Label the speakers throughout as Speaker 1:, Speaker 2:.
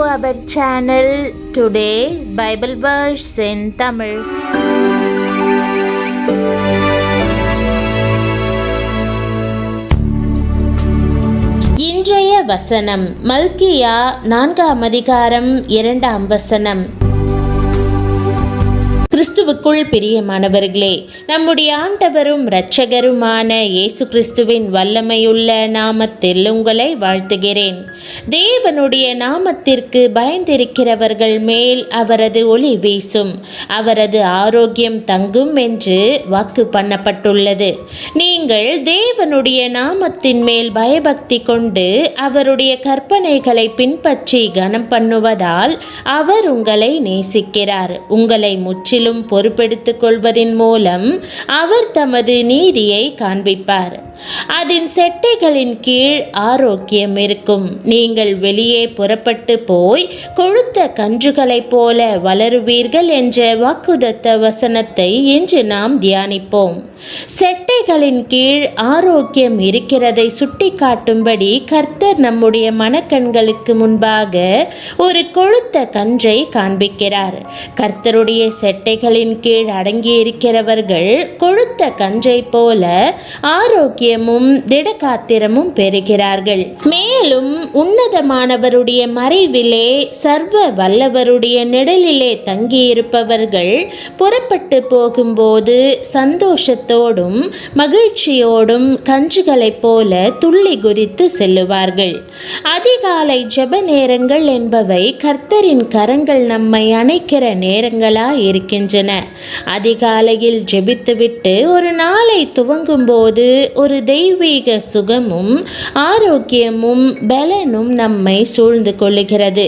Speaker 1: our channel. Today Bible verse in Tamil. இன்றைய வசனம் மல்கியா 4ஆம் அதிகாரம் 2ஆம் வசனம். கிறிஸ்துவுக்குள் பிரியமானவர்களே, நம்முடைய ஆண்டவரும் இரட்சகருமான இயேசு கிறிஸ்துவின் வல்லமையுள்ள நாமத்தில் உங்களை வாழ்த்துகிறேன். தேவனுடைய நாமத்திற்கு பயந்திருக்கிறவர்கள் மேல் அவரது ஒளி வீசும், அவரது ஆரோக்கியம் தங்கும் என்று வாக்கு பண்ணப்பட்டுள்ளது. நீங்கள் தேவனுடைய நாமத்தின் மேல் பயபக்தி கொண்டு அவருடைய கற்பனைகளை பின்பற்றி கனம் பண்ணுவதால் அவர் உங்களை நேசிக்கிறார். உங்களை முற்றிலும் பொறுப்பெடுத்துக் கொள்வதின் மூலம் அவர் தமது நீதியை காண்பிப்பார். அதன் செட்டைகளின் கீழ் ஆரோக்கியம் இருக்கும். நீங்கள் வெளியே புறப்பட்டு போய் கொழுத்த கன்றுகளைப் போல வளருவீர்கள் என்ற வாக்குதத்த வசனத்தை இன்று நாம் தியானிப்போம். செட்டைகளின் கீழ் ஆரோக்கியம் இருக்கிறதை சுட்டிக்காட்டும்படி கர்த்தர் நம்முடைய மனக்கண்களுக்கு முன்பாக ஒரு கொழுத்த கன்றை காண்பிக்கிறார். கர்த்தருடைய செட்டைகளின் கீழ் அடங்கியிருக்கிறவர்கள் கொழுத்த கன்றை போல ஆரோக்கியமும் திடகாத்திரமும் பெறுகிறார்கள். மேலும் உன்னதமானவருடைய மறைவிலே சர்வ வல்லவருடைய நிழலிலே தங்கியிருப்பவர்கள் புறப்பட்டு போகும்போது சந்தோஷத்தோடும் மகிழ்ச்சியோடும் கன்றுகளைப் போல துள்ளி குதித்து செல்லுவார்கள். அதிகாலை ஜெப நேரங்கள் என்பவை கர்த்தரின் கரங்கள் நம்மை அணைக்கிற நேரங்களாய் இருக்கின்றன. அதிகாலையில் ஜெபித்துவிட்டு ஒரு நாளை துவங்கும் போது ஒரு தெய்வீக சுகமும் ஆரோக்கியமும் பலனும் நம்மை சூழ்ந்து கொள்ளுகிறது.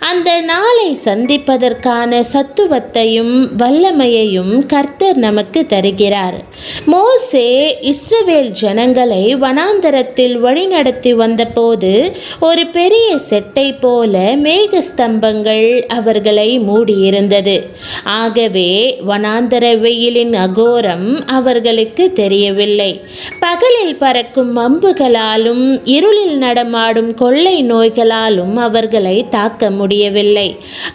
Speaker 1: அந்த நாளை சந்திப்பதற்கான சத்துவத்தையும் வல்லமையையும் கர்த்தர் நமக்கு தருகிறார். மோசே இஸ்ரவேல் ஜனங்களை வனாந்தரத்தில் வழிநடத்தி வந்தபோது ஒரு பெரிய செட்டை போல மேக ஸ்தம்பங்கள் அவர்களை மூடியிருந்தது. ஆகவே வனாந்தர வெயிலின் அகோரம் அவர்களுக்கு தெரியவில்லை. பகலில் பறக்கும் அம்புகளாலும் இருளில் நடமாடும் கொள்ளை நோய்களாலும் அவர்களை தாக்க முடியவில்லை.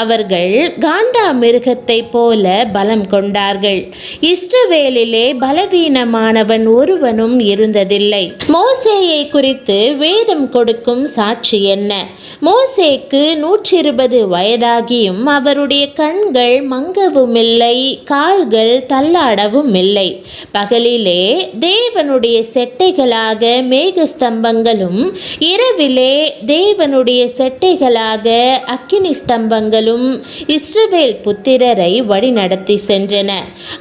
Speaker 1: அவர்கள் காண்டா மிருகத்தை போல பலம் கொண்டார்கள். இஸ்ரவேலிலே பலவீனமானவன் ஒருவனும் இருந்ததில்லை. மோசேயை குறித்து வேதம் கொடுக்கும் சாட்சி என்ன? மோசேக்கு 120 வயதாகியும் அவருடைய கண்கள் மங்கவும் இல்லை, கால்கள் தள்ளாடவும் இல்லை. பகலிலே தேவனுடைய செட்டைகளாக மேக ஸ்தம்பங்களும் இரவிலே தேவனுடைய செட்டைகளாக அக்கினி ஸ்தம்பங்களும் இஸ்ரவேல் புத்திரரை வழிநடத்தி சென்றன.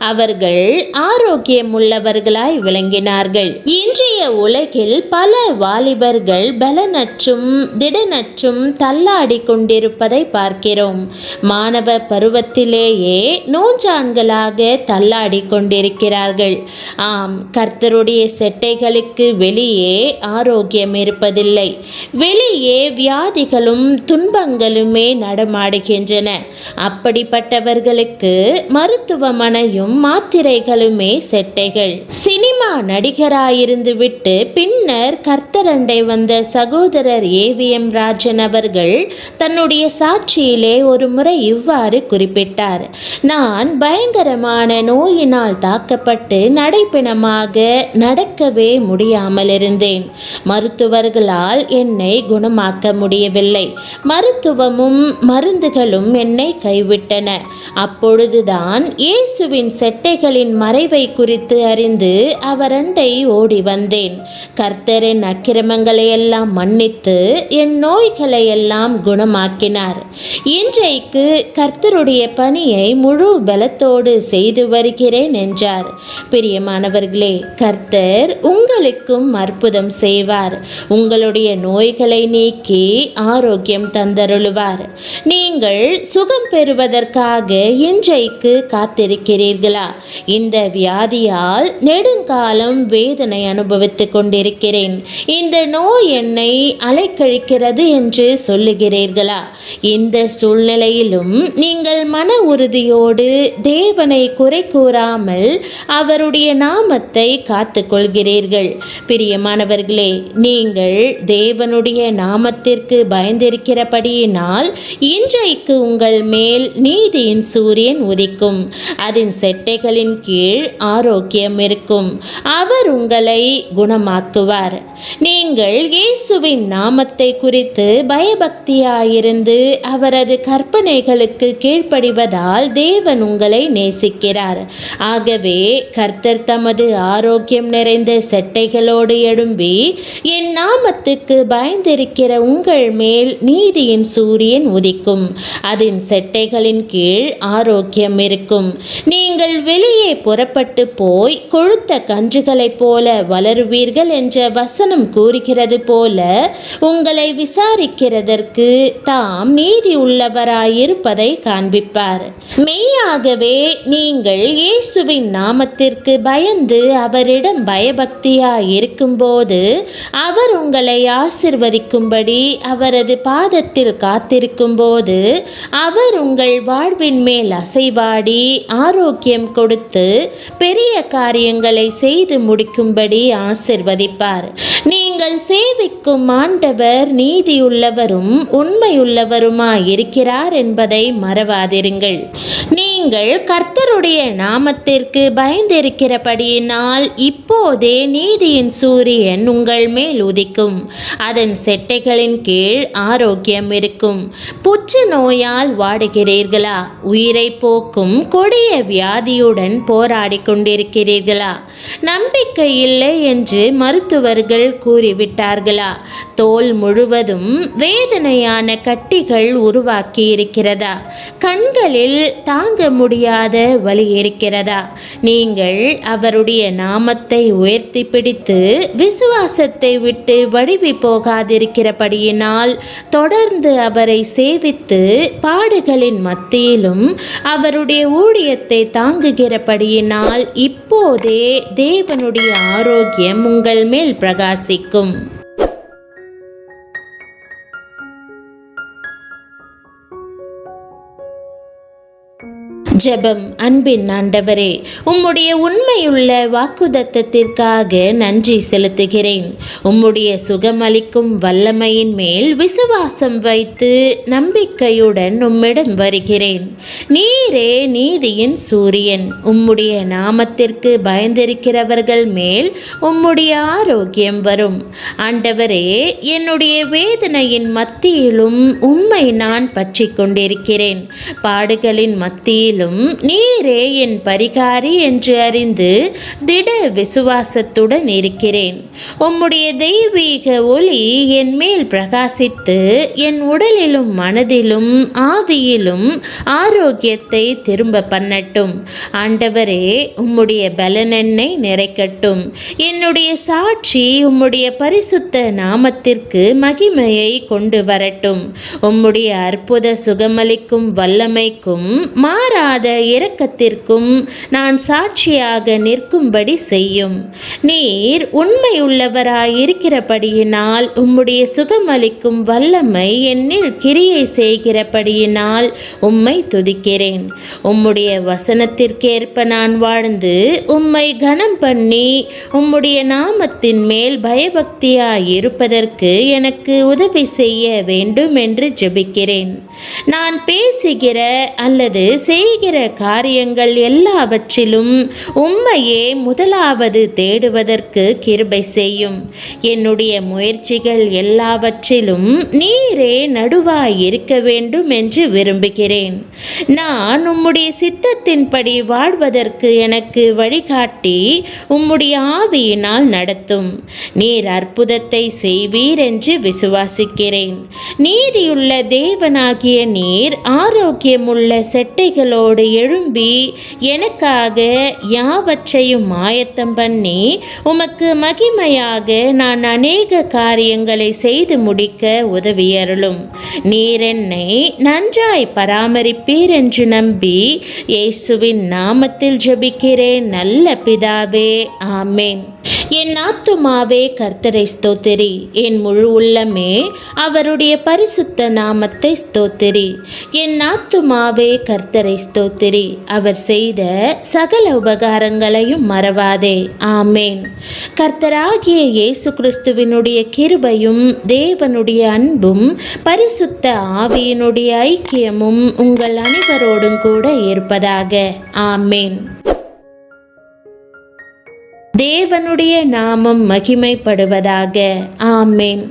Speaker 1: அவர்கள் ஆரோக்கியம் உள்ளவர்களாய் விளங்கினார்கள். இன்றைய உலகில் பல வாலிபர்கள் பலனற்றும் திடனற்றும் தள்ளாடி கொண்டிருப்பதை பார்க்கிறோம். மாணவ பருவத்திலேயே நோஞ்சான்களாக தள்ளாடி கொண்டிருக்கிறார்கள். ஆம், கர்த்தருடைய செட்டைகளுக்கு வெளியே ஆரோக்கியம் இருப்பதில்லை. வெளியே வியாதிகளும் துன்பங்களுமே நடமாடுகின்றன. அப்படிப்பட்டவர்களுக்கு மருத்துவமனையும் மாத்திரைகளுமே செட்டைகள். சினிமா நடிகராயிருந்து விட்டு பின்னர் கர்த்தரண்டை வந்த சகோதரர் ஏவிஎம் ராஜன் அவர்கள் தன்னுடைய சாட்சியிலே ஒரு முறை இவ்வாறு குறிப்பிட்டார். நான் பயங்கரமான நோயினால் தாக்கப்பட்டு நடைப்பிணமாக நடக்கவே முடியாமல் இருந்தேன். மருத்துவர்களால் என்னை குணமாக்க முடியவில்லை. மருத்துவமும் மருந்துகளும் என்னை கைவிட்டன. அப்பொழுதுதான் இயேசுவின் செட்டைகளின் மறைவை குறித்து அறிந்து அவரண்டை ஓடி வந்தேன். கர்த்தரின் அக்கிரமங்களை எல்லாம் மன்னித்து என் நோய்களை எல்லாம் குணமாக்கினார். இன்றைக்கு கர்த்தருடைய பணியை முழு பலத்தோடு செய்து வருகிறேன் என்றார். பிரியமானவர்களே, கர்த்தர் உங்களுக்கும் அற்புதம் செய்வார். உங்களுடைய நோய்களை நீக்கி ஆரோக்கியம் தந்தருளுவார். நீங்கள் சுகம் பெறுவதற்காக இன்றைக்கு காத்திருக்கிறீர்களா? இந்த வியாதியால் காலம் வேதனை அனுபவித்துக் கொண்டிருக்கிறேன், இந்த நோய் என்னை அலைக்கழிக்கிறது என்று சொல்லுகிறீர்களா? இந்த சூழ்நிலையிலும் நீங்கள் மன உறுதியோடு தேவனை குறை கூறாமல் அவருடைய நாமத்தை காத்து கொள்கிறீர்கள். பிரியமானவர்களே, நீங்கள் தேவனுடைய நாமத்திற்கு பயந்திருக்கிறபடியினால் இன்றைக்கு உங்கள் மேல் நீதியின் சூரியன் உதிக்கும். அதன் செட்டைகளின் கீழ் ஆரோக்கியம் இருக்கும். அவர் உங்களை குணமாக்குவார். நீங்கள் இயேசுவின் நாமத்தை குறித்து பயபக்தியாயிருந்து அவரது கற்பனைகளுக்கு கீழ்ப்படிவதால் தேவன் உங்களை நேசிக்கிறார். ஆகவே கர்த்தர் தமது ஆரோக்கியம் நிறைந்த செட்டைகளோடு எழும்பி என் நாமத்துக்கு பயந்திருக்கிற உங்கள் மேல் நீதியின் சூரியன் உதிக்கும். அதன் செட்டைகளின் கீழ் ஆரோக்கியம் இருக்கும். நீங்கள் வெளியே புறப்பட்டு போய் கொழுத்த கன்றுகளைப் போல வளருவீர்கள் என்ற வசனம் கூறுகிறது போல உங்களை விசாரிக்கிறதற்கு தாம் நீதி உள்ளவராயிருப்பதை காண்பிப்பார். மெய்யாகவே நீங்கள் இயேசுவின் நாமத்திற்கு பயந்து அவரிடம் பயபக்தியாய் இருக்கும்போது அவர் உங்களை ஆசிர்வதிக்கும்படி அவரது பாதத்தில் காத்திருக்கும்போது அவர் உங்கள் வாழ்வின் மேல் அசைவாடி ஆரோக்கியம் கொடுத்து பெரிய காரியங்களை செய்து முடிக்கும்படி ஆசிர்வதிப்பார். நீங்கள் சேவிக்கும் ஆண்டவர் நீதியுள்ளவரும் உண்மையுள்ளவருமாயிருக்கிறார் என்பதை மறவாதிருங்கள். நீங்கள் கர்த்தருடைய நாமத்திற்கு பயந்திருக்கிறபடியினால் இப்போதே நீதியின் சூரியன் உங்கள் மேல் உதிக்கும். அதன் செட்டைகளின் கீழ் ஆரோக்கியம் இருக்கும். புற்று நோயால் வாடுகிறீர்களா? உயிரை போக்கும் கொடிய வியாதியுடன் போராடி கொண்டிருக்கிறீர்களா? நம்பிக்கை இல்லை என்று மருத்துவர்கள் கூறிவிட்டார்களா? தோல் முழுவதும் வேதனையான கட்டிகள் உருவாக்கி இருக்கிறதா? கண்களில் தாங்க முடியாத வலி இருக்கிறதா? நீங்கள் அவருடைய நாமத்தை உயர்த்தி பிடித்து விசுவாசத்தை விட்டு வடிவி போகாதிருக்கிறபடியினால் தொடர்ந்து அவரை சேவித்து பாடுகளின் மத்தியிலும் அவருடைய ஊழியத்தை தாங்குகிறபடியினால் இப்போதே தேவனுடைய ஆரோக்கியம் உங்கள் மேல் பிரகாசிக்கும். ஜெபம். அன்பின் ஆண்டவரே, உம்முடைய உண்மையுள்ள வாக்குதத்தத்திற்காக நன்றி செலுத்துகிறேன். உம்முடைய சுகமளிக்கும் வல்லமையின் மேல் விசுவாசம் வைத்து நம்பிக்கையுடன் உம்மிடம் வருகிறேன். நீரே நீதியின் சூரியன். உம்முடைய நாமத்திற்கு பயந்திருக்கிறவர்கள் மேல் உம்முடைய ஆரோக்கியம் வரும். ஆண்டவரே, என்னுடைய வேதனையின் மத்தியிலும் உம்மை நான் பற்றி கொண்டிருக்கிறேன். பாடுகளின் மத்தியிலும் நீரே என் பரிகாரி என்று அறிந்து திட விசுவாசத்துடன் இருக்கிறேன். உம்முடைய தெய்வீக ஒளி என் மேல் பிரகாசித்து என் உடலிலும் மனதிலும் ஆவியிலும் ஆரோக்கியத்தை திரும்ப பண்ணட்டும். ஆண்டவரே, உம்முடைய பலனென்னை நிறைக்கட்டும். என்னுடைய சாட்சி உம்முடைய பரிசுத்த நாமத்திற்கு மகிமையை கொண்டு வரட்டும். உம்முடைய அற்புத சுகமளிக்கும் வல்லமைக்கும் மாறாத இரக்கத்திற்கும் நான் சாட்சியாக நிற்கும்படி செய்யும். நீர் உண்மையுள்ளவராயிருக்கிறபடியினால் உம்முடைய சுகமளிக்கும் வல்லமை என்னில் கிரியை செய்கிறபடியினால் உம்மை துதிக்கிறேன். உம்முடைய வசனத்திற்கேற்ப நான் வாழ்ந்து உம்மை கனம் பண்ணி உம்முடைய நாமத்தின் மேல் பயபக்தியாயிருப்பதற்கு எனக்கு உதவி செய்ய வேண்டும் என்று ஜெபிக்கிறேன். நான் பேசுகிற அல்லது செய்கிற காரியங்கள் எல்லாவற்றிலும் உம்மையே முதலாவது தேடுவதற்கு கிருபை செய்யும். என்னுடைய முயற்சிகள் எல்லாவற்றிலும் நீரே நடுவாய் இருக்க வேண்டும் என்று விரும்புகிறேன். நான் உம்முடைய சித்தத்தின்படி வாழ்வதற்கு எனக்கு வழிகாட்டி உம்முடைய ஆவியினால் நடத்தும். நீர் அற்புதத்தை செய்வீர் என்று விசுவாசிக்கிறேன். நீதியுள்ள தேவனாகிய நீர் ஆரோக்கியமுள்ள செட்டைகள் ஆற்றலோடு எழும்பி எனக்காக யாவற்றையும் ஆயத்தம் பண்ணி உமக்கு மகிமையாக நான் அநேக காரியங்களை செய்து முடிக்க உதவியருளும். நீர் என்னை நன்றாய் பராமரிப்பீர் என்று நம்பி இயேசுவின் நாமத்தில் ஜெபிக்கிறேன் நல்ல பிதாவே, ஆமேன். என் ஆத்துமாவே கர்த்தரை ஸ்தோத்திரி, என் முழு உள்ளமே அவருடைய பரிசுத்த நாமத்தை ஸ்தோத்திரி. என் ஆத்துமாவே கர்த்தரை ஸ்தோத்திரி, அவர் செய்த சகல உபகாரங்களையும் மறவாதே, ஆமேன். கர்த்தராகிய இயேசு கிறிஸ்துவினுடைய கிருபையும் தேவனுடைய அன்பும் பரிசுத்த ஆவியினுடைய ஐக்கியமும் உங்கள் அனைவரோடும் கூட இருப்பதாக, ஆமேன். தேவனுடைய நாமம் மகிமைப்படுவதாக, ஆமேன்.